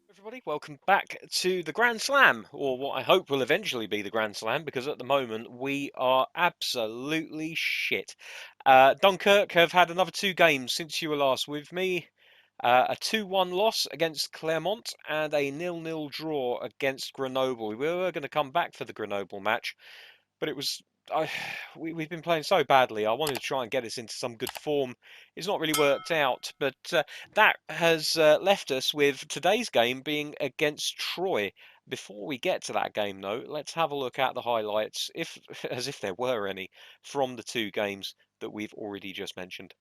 Everybody, welcome back to the Grand Slam, or what I hope will eventually be the Grand Slam, because at the moment we are absolutely shit. Dunkirk have had another two games since you were last with me. A 2-1 loss against Clermont and a 0-0 draw against Grenoble. We were going to come back for the Grenoble match, but it was I, we've been playing so badly. I wanted to try and get us into some good form. It's not really worked out, but that has left us with today's game being against Troy. Before we get to that game, though, let's have a look at the highlights, if as if there were any, from the two games that we've already just mentioned.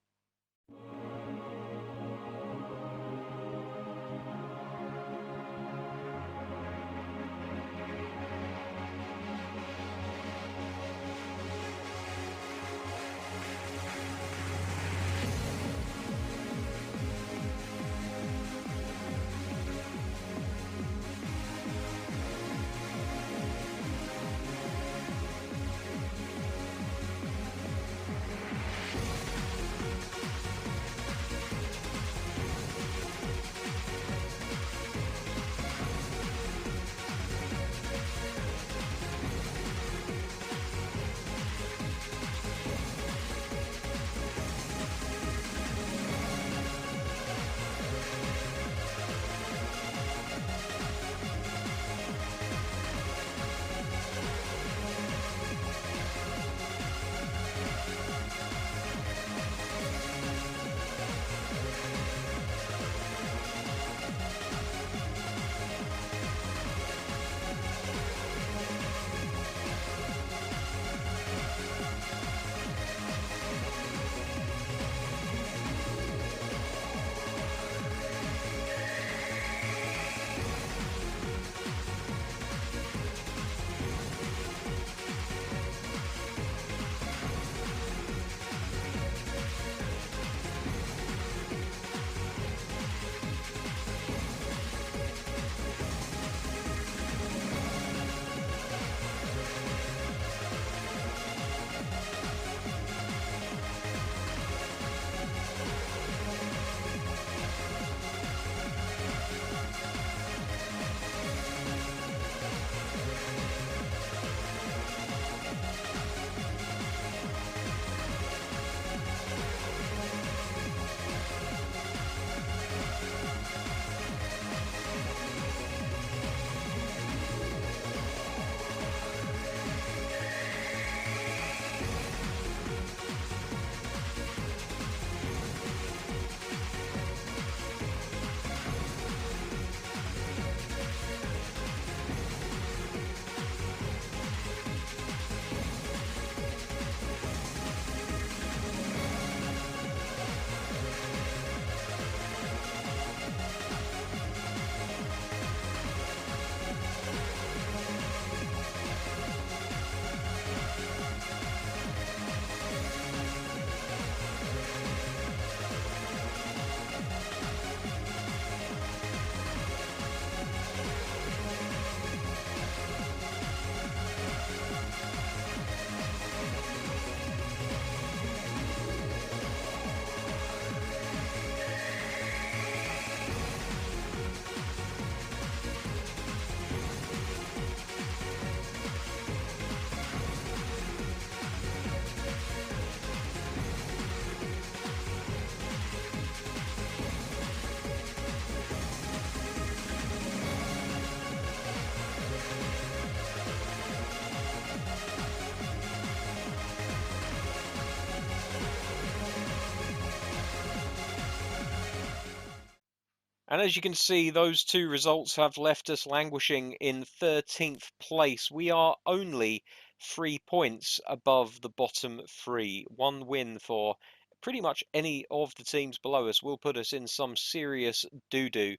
And as you can see, those two results have left us languishing in 13th place. We are only 3 points above the bottom three. One win for pretty much any of the teams below us will put us in some serious doo-doo.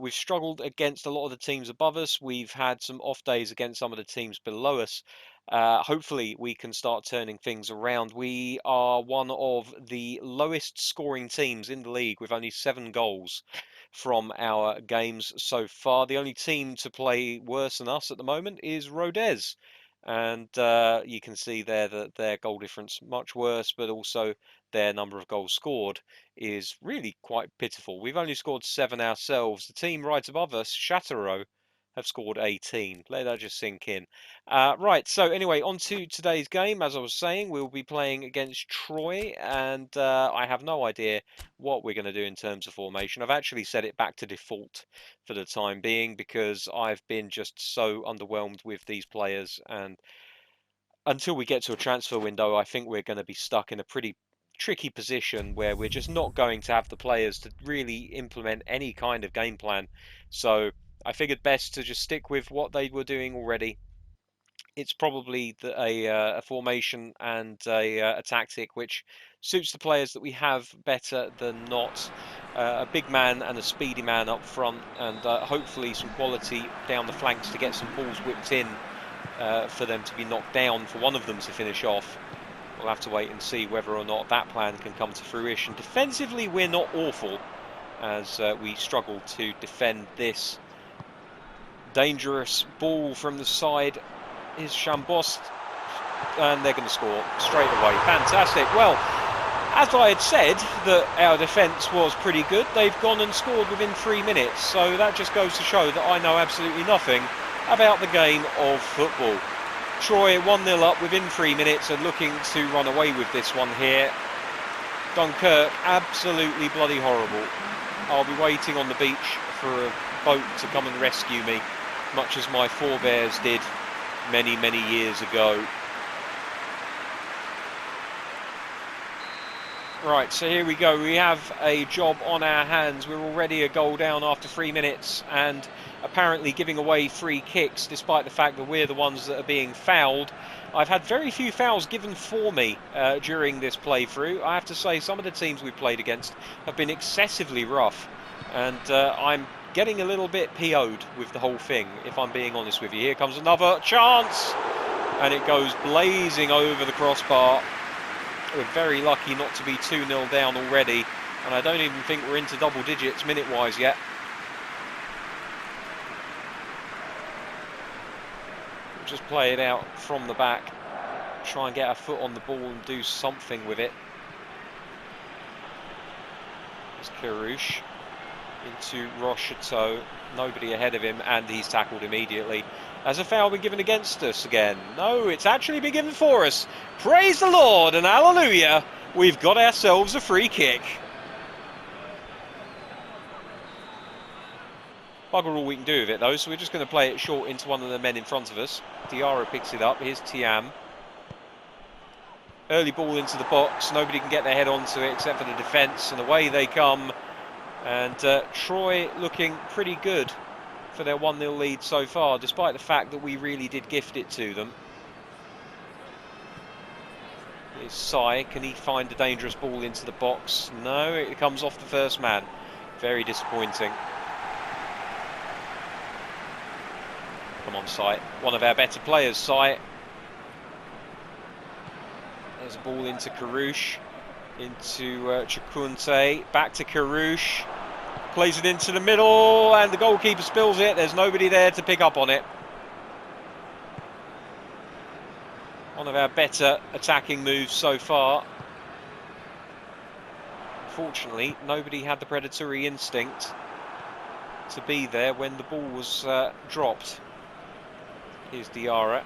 We've struggled against a lot of the teams above us. We've had some off days against some of the teams below us. Hopefully we can start turning things around. We are one of the lowest scoring teams in the league with only 7 goals from our games so far. The only team to play worse than us at the moment is Rodez. And you can see there that their goal difference much worse, but also their number of goals scored is really quite pitiful. We've only scored 7 ourselves. The team right above us, Châteauroux, have scored 18. Let that just sink in. Right, so anyway, on to today's game. As I was saying, we'll be playing against Troyes, and I have no idea what we're going to do in terms of formation. I've actually set it back to default for the time being because I've been just so underwhelmed with these players, and until we get to a transfer window, I think we're going to be stuck in a pretty tricky position where we're just not going to have the players to really implement any kind of game plan. So I figured best to just stick with what they were doing already. It's probably a formation and a tactic which suits the players that we have better than not. A big man and a speedy man up front, and hopefully some quality down the flanks to get some balls whipped in for them to be knocked down, for one of them to finish off. We'll have to wait and see whether or not that plan can come to fruition. Defensively, we're not awful, as we struggle to defend this. Dangerous ball from the side is Chambost, and they're going to score straight away. Fantastic. Well, as I had said that our defence was pretty good, they've gone and scored within 3 minutes, so that just goes to show that I know absolutely nothing about the game of football. Troyes 1-0 up within 3 minutes and looking to run away with this one here. Dunkirque, absolutely bloody horrible. I'll be waiting on the beach for a boat to come and rescue me, much as my forebears did many, many years ago. Right, so here we go. We have a job on our hands. We're already a goal down after 3 minutes and apparently giving away free kicks, despite the fact that we're the ones that are being fouled. I've had very few fouls given for me during this playthrough. I have to say some of the teams we've played against have been excessively rough, and I'm getting a little bit PO'd with the whole thing, if I'm being honest with you. Here comes another chance, and it goes blazing over the crossbar. We're very lucky not to be 2-0 down already, and I don't even think we're into double digits minute-wise yet. We'll just play it out from the back, try and get our foot on the ball and do something with it. There's Carouche into Rocheteau, nobody ahead of him, and he's tackled immediately. Has a foul been given against us again? No, it's actually been given for us. Praise the Lord and hallelujah, we've got ourselves a free kick. Bugger all we can do with it though, so we're just going to play it short into one of the men in front of us. Diarra picks it up, here's Thiam. Early ball into the box, nobody can get their head onto it except for the defence, and away they come. And Troyes looking pretty good for their 1-0 lead so far, despite the fact that we really did gift it to them. Here's Sai, can he find a dangerous ball into the box? No, it comes off the first man. Very disappointing. Come on, Sai. One of our better players, Sai. There's a ball into Carouche, into Chakunte, back to Carouche. Plays it into the middle, and the goalkeeper spills it. There's nobody there to pick up on it. One of our better attacking moves so far. Fortunately, nobody had the predatory instinct to be there when the ball was dropped. Here's Diarra.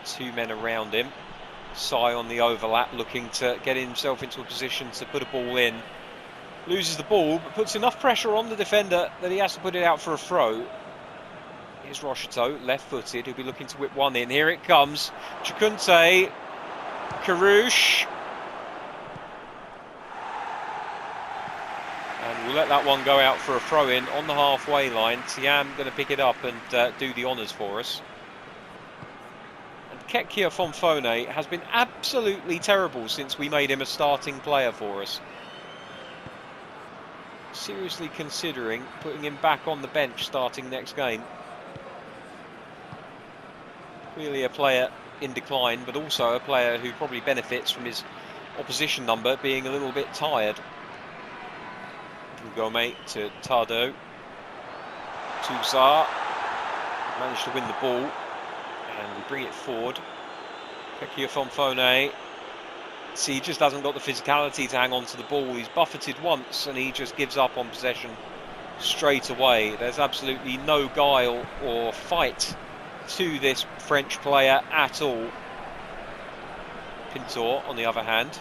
2 men around him. Sai on the overlap, looking to get himself into a position to put a ball in. Loses the ball, but puts enough pressure on the defender that he has to put it out for a throw. Here's Rocheteau, left-footed, who'll be looking to whip one in. Here it comes. Chakunte, Carouche. And we'll let that one go out for a throw-in on the halfway line. Thiam going to pick it up and do the honours for us. Kekia Fonfone has been absolutely terrible since we made him a starting player for us. Seriously considering putting him back on the bench starting next game. Really a player in decline, but also a player who probably benefits from his opposition number being a little bit tired. Gomez to Tardo. Toussaint. managed to win the ball, and we bring it forward. Kekia. See, he just hasn't got the physicality to hang on to the ball. He's buffeted once and he just gives up on possession straight away. There's absolutely no guile or fight to this French player at all. Pintor, on the other hand,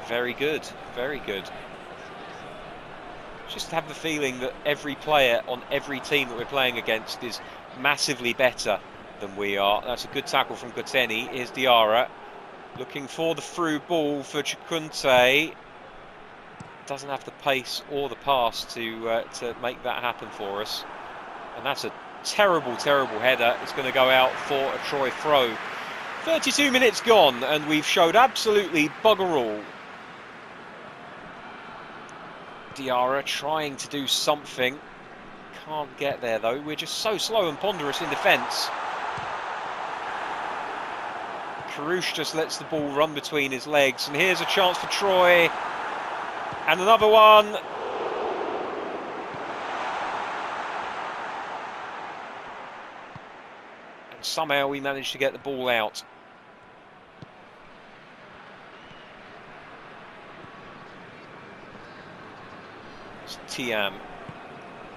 very good, very good. Just have the feeling that every player on every team that we're playing against is massively better than we are. That's a good tackle from Goteni. Here's Diarra looking for the through ball for Chikunte. Doesn't have the pace or the pass to make that happen for us. And that's a terrible, terrible header. It's going to go out for a Troy throw. 32 minutes gone and we've showed absolutely bugger all. Diarra trying to do something. Can't get there though. We're just so slow and ponderous in defence. Karouche just lets the ball run between his legs. And here's a chance for Troy. And another one. And somehow we managed to get the ball out. Tiam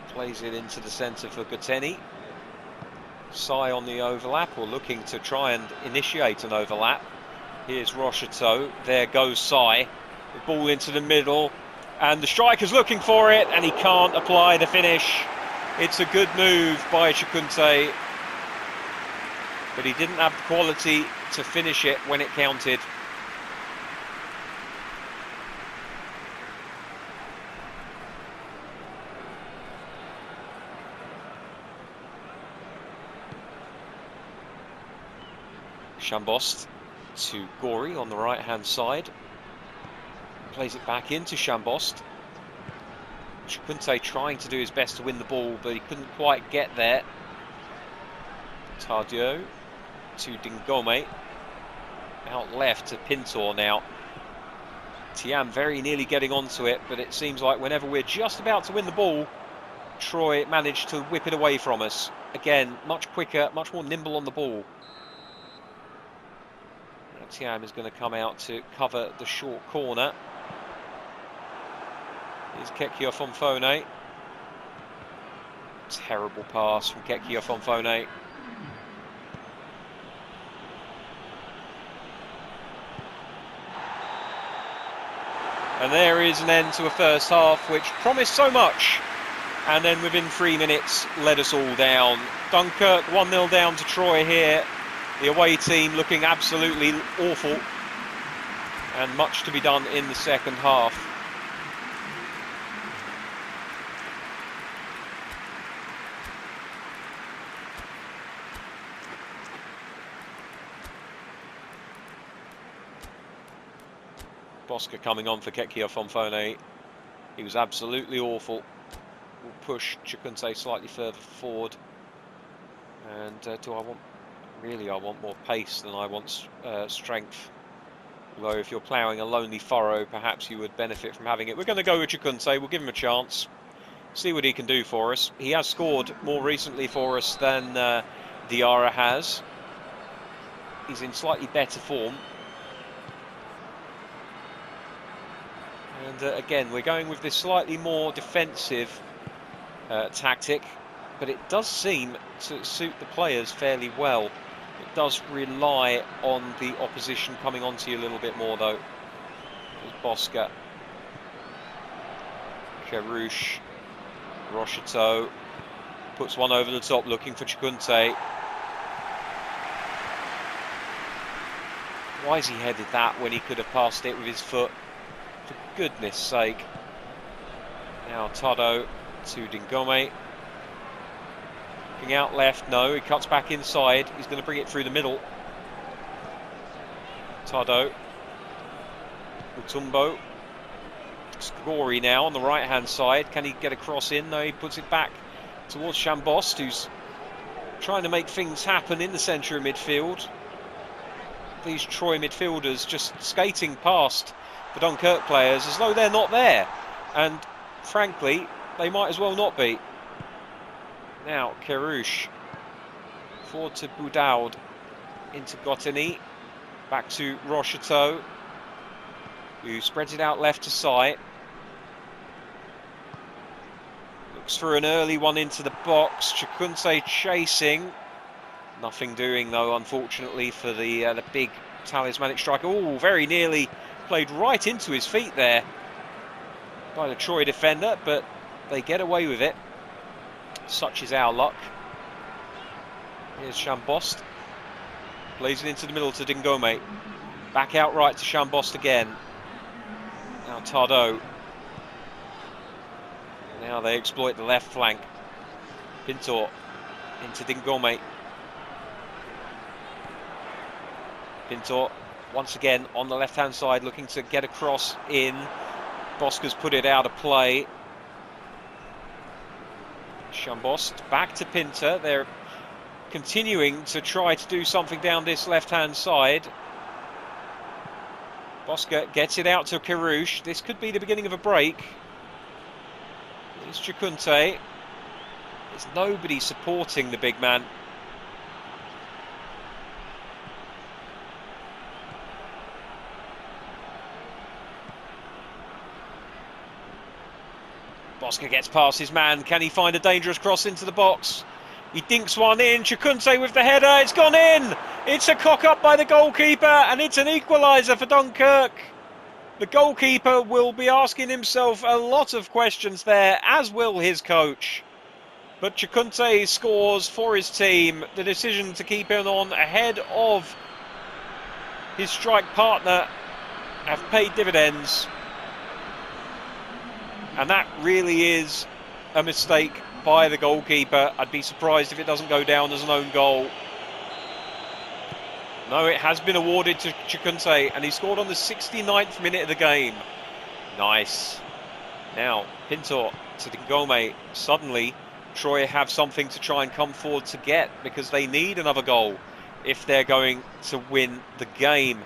plays it into the centre for Goteni. Sai on the overlap, or looking to try and initiate an overlap. Here's Rocheteau. There goes Sai. The ball into the middle. And the striker's looking for it, and he can't apply the finish. It's a good move by Chikunte. But he didn't have the quality to finish it when it counted. Chambost to Gori on the right hand side. Plays it back into Chambost. Chikunte trying to do his best to win the ball, but he couldn't quite get there. Tardieu to Dingome. Out left to Pintor now. Tiam very nearly getting onto it, but it seems like whenever we're just about to win the ball, Troy managed to whip it away from us. Again, much quicker, much more nimble on the ball. Tiam is going to come out to cover the short corner. Here's Kekia. Terrible pass from Kekia. And there is an end to a first half which promised so much, and then within 3 minutes let us all down. Dunkirk 1-0 down to Troy here. The away team looking absolutely awful, and much to be done in the second half. Bosca coming on for Kekia. He was absolutely awful. We'll push Chikunte slightly further forward. And do I want... Really, I want more pace than I want strength. Although if you're ploughing a lonely furrow, perhaps you would benefit from having it. We're going to go with Chikunte. We'll give him a chance. See what he can do for us. He has scored more recently for us than Diarra has. He's in slightly better form. And again, we're going with this slightly more defensive tactic. But it does seem to suit the players fairly well. It does rely on the opposition coming onto you a little bit more, though. There's Bosca. Karouche. Rocheteau. Puts one over the top, looking for Chikunte. Why has he headed that when he could have passed it with his foot? For goodness sake. Now Tado to Dingome. Looking out left, no, he cuts back inside. He's going to bring it through the middle. Tado. Mutumbo. Gori now on the right hand side. Can he get a cross in? No, he puts it back towards Chambost, who's trying to make things happen in the centre of midfield. These Troy midfielders just skating past the Dunkirk players as though they're not there. And frankly, they might as well not be. Now, Karouche Forward to Boudaud, into Gotini, back to Rocheteau, who spreads it out left to side. Looks for an early one into the box. Chikunte chasing. Nothing doing though, unfortunately, for the big talismanic striker. Oh, very nearly played right into his feet there by the Troy defender, but they get away with it. Such is our luck. Here's Chambost. Plays it into the middle to Dingome. Back out right to Chambost again. Now Tardot. Now they exploit the left flank. Pintor into Dingome. Pintor once again on the left hand side, looking to get across in. Bosca's put it out of play. Chambost back to Pinter. They're continuing to try to do something down this left hand side. Bosca gets it out to Karouche. This could be the beginning of a break. It's Chikunte. There's nobody supporting the big man. Bosca gets past his man. Can he find a dangerous cross into the box? He dinks one in. Chikunte with the header. It's gone in. It's a cock up by the goalkeeper, and it's an equaliser for Dunkirk. The goalkeeper will be asking himself a lot of questions there, as will his coach. But Chikunte scores for his team. The decision to keep him on ahead of his strike partner have paid dividends. And that really is a mistake by the goalkeeper. I'd be surprised if it doesn't go down as an own goal. No, it has been awarded to Chikunte, and he scored on the 69th minute of the game. Nice. Now, Pintor to Dingome. Suddenly, Troy have something to try and come forward to get, because they need another goal if they're going to win the game.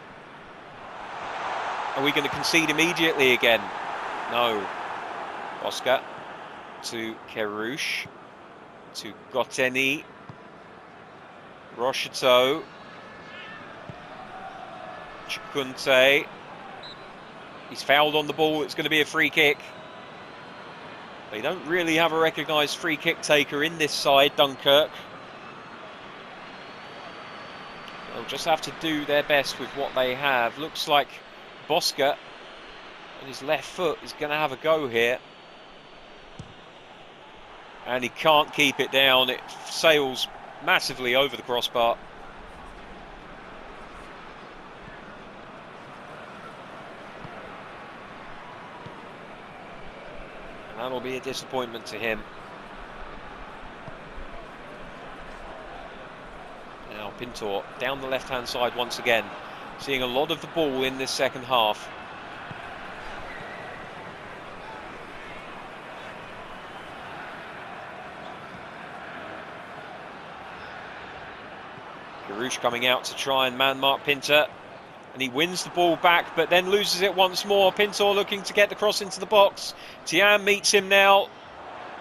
Are we going to concede immediately again? No. Bosca to Karouche, to Goteni, Rocheteau, Chikunte. He's fouled on the ball. It's going to be a free kick. They don't really have a recognised free kick taker in this side, Dunkirk. They'll just have to do their best with what they have. Looks like Bosca on his left foot is going to have a go here. And he can't keep it down. It sails massively over the crossbar. And that'll be a disappointment to him. Now Pintor down the left-hand side once again. Seeing a lot of the ball in this second half. Karouche coming out to try and man-mark Pinter, and he wins the ball back, but then loses it once more. Pintor looking to get the cross into the box. Tiam meets him now.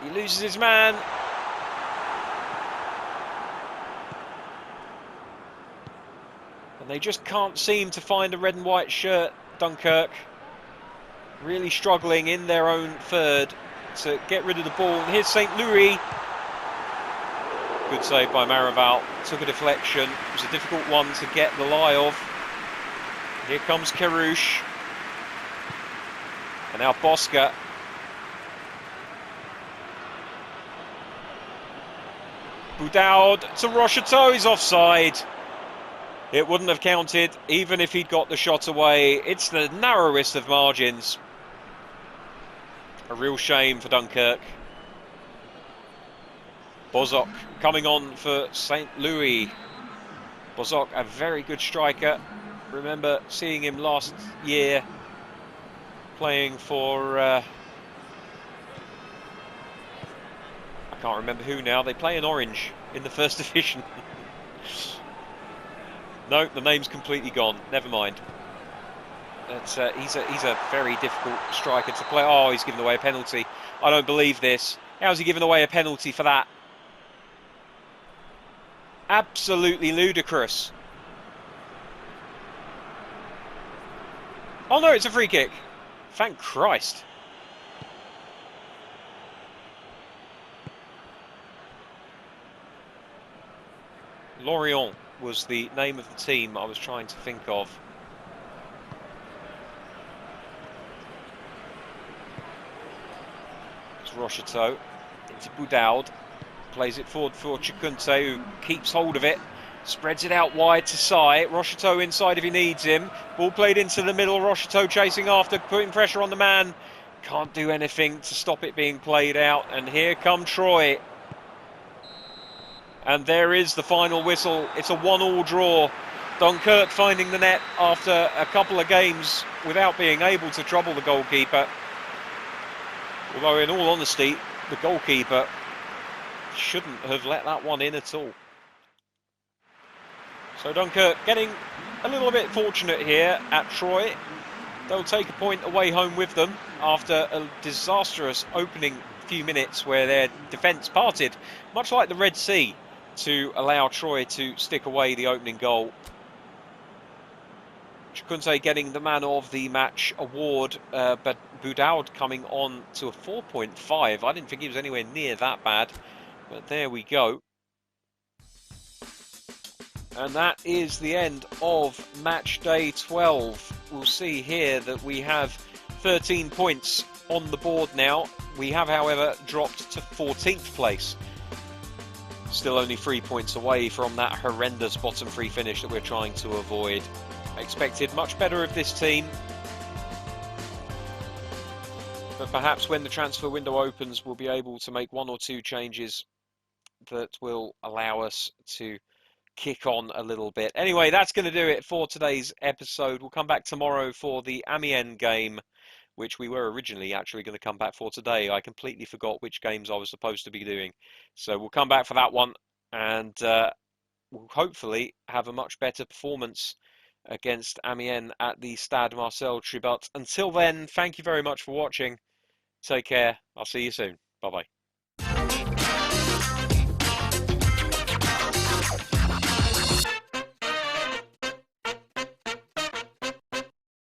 He loses his man. And they just can't seem to find a red and white shirt, Dunkirk. Really struggling in their own third to get rid of the ball. And here's St. Louis. Good save by Maraval. Took a deflection. It was a difficult one to get the lie of. Here comes Karouche. And now Bosca. Boudaud to Rocheteau. He's offside. It wouldn't have counted even if he'd got the shot away. It's the narrowest of margins. A real shame for Dunkirk. Bozok coming on for St. Louis. Bozok, a very good striker. Remember seeing him last year playing for... I can't remember who now. They play in orange in the first division. No, the name's completely gone. Never mind. He's a very difficult striker to play. Oh, he's given away a penalty. I don't believe this. How's he given away a penalty for that? Absolutely ludicrous. Oh no, it's a free kick. Thank Christ. Lorient was the name of the team I was trying to think of. It's Rocheteau into Boudaud. Plays it forward for Chikunte, who keeps hold of it. Spreads it out wide to Sai. Rocheteau inside if he needs him. Ball played into the middle. Rocheteau chasing after, putting pressure on the man. Can't do anything to stop it being played out. And here come Troyes. And there is the final whistle. It's a 1-1 draw. Dunkirk finding the net after a couple of games without being able to trouble the goalkeeper. Although in all honesty, the goalkeeper shouldn't have let that one in at all. So Dunkirk getting a little bit fortunate here at Troyes. They'll take a point away home with them after a disastrous opening few minutes where their defence parted, much like the Red Sea, to allow Troyes to stick away the opening goal. Chikunte getting the man of the match award, but Boudaud coming on to a 4.5. I didn't think he was anywhere near that bad, but there we go. And that is the end of match day 12. We'll see here that we have 13 points on the board now. We have, however, dropped to 14th place. Still only 3 points away from that horrendous bottom three finish that we're trying to avoid. I expected much better of this team. But perhaps when the transfer window opens, we'll be able to make 1 or 2 changes that will allow us to kick on a little bit. Anyway, that's going to do it for today's episode. We'll come back tomorrow for the Amiens game, which we were originally actually going to come back for today. I completely forgot which games I was supposed to be doing. So we'll come back for that one, and we'll hopefully have a much better performance against Amiens at the Stade Marcel Tribut. Until then, thank you very much for watching. Take care. I'll see you soon. Bye-bye.